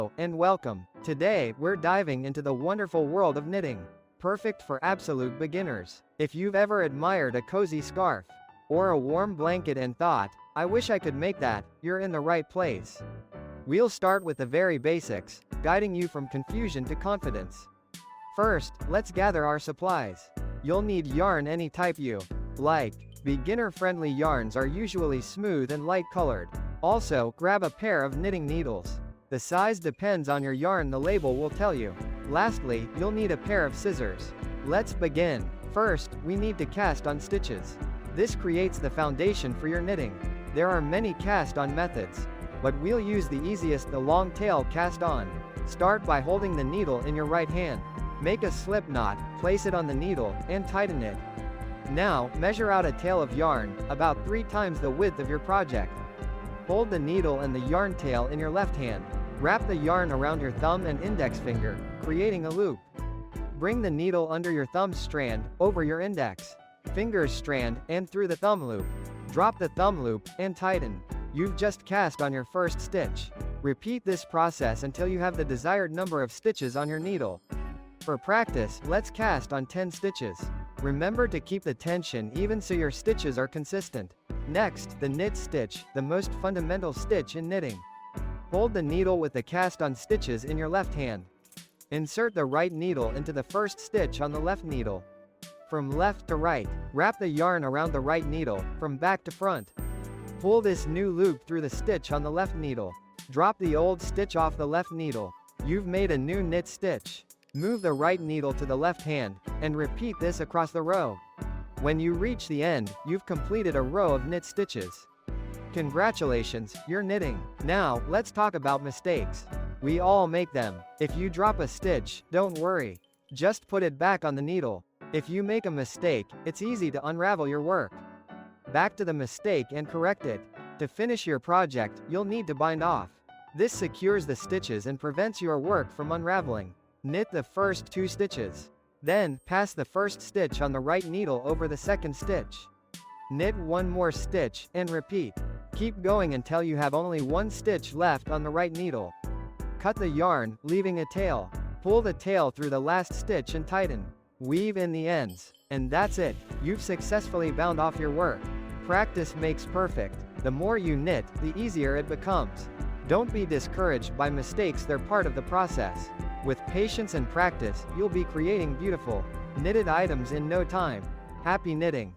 And welcome. Today, we're diving into the wonderful world of knitting. Perfect for absolute beginners. If you've ever admired a cozy scarf or a warm blanket and thought, I wish I could make that, you're in the right place. We'll start with the very basics, guiding you from confusion to confidence. First, let's gather our supplies. You'll need yarn any type you like. Beginner-friendly yarns are usually smooth and light-colored. Also, grab a pair of knitting needles. The size depends on your yarn, the label will tell you. Lastly, you'll need a pair of scissors. Let's begin. First, we need to cast on stitches. This creates the foundation for your knitting. There are many cast-on methods, but we'll use the easiest, the long tail cast on. Start by holding the needle in your right hand. Make a slip knot, place it on the needle, and tighten it. Now, measure out a tail of yarn, about 3 times the width of your project. Hold the needle and the yarn tail in your left hand. Wrap the yarn around your thumb and index finger, creating a loop. Bring the needle under your thumb strand, over your index finger's strand, and through the thumb loop. Drop the thumb loop, and tighten. You've just cast on your first stitch. Repeat this process until you have the desired number of stitches on your needle. For practice, let's cast on 10 stitches. Remember to keep the tension even so your stitches are consistent. Next, the knit stitch, the most fundamental stitch in knitting. Hold the needle with the cast-on stitches in your left hand. Insert the right needle into the first stitch on the left needle. From left to right, wrap the yarn around the right needle, from back to front. Pull this new loop through the stitch on the left needle. Drop the old stitch off the left needle. You've made a new knit stitch. Move the right needle to the left hand, and repeat this across the row. When you reach the end, you've completed a row of knit stitches. Congratulations, you're knitting. Now, let's talk about mistakes. We all make them. If you drop a stitch, don't worry. Just put it back on the needle. If you make a mistake, it's easy to unravel your work. Back to the mistake and correct it. To finish your project, you'll need to bind off. This secures the stitches and prevents your work from unraveling. Knit the first 2 stitches. Then, pass the first stitch on the right needle over the second stitch. Knit 1 more stitch, and repeat. Keep going until you have only 1 stitch left on the right needle. Cut the yarn, leaving a tail. Pull the tail through the last stitch and tighten. Weave in the ends. And that's it. You've successfully bound off your work. Practice makes perfect. The more you knit, the easier it becomes. Don't be discouraged by mistakes, they're part of the process. With patience and practice, you'll be creating beautiful, knitted items in no time. Happy knitting!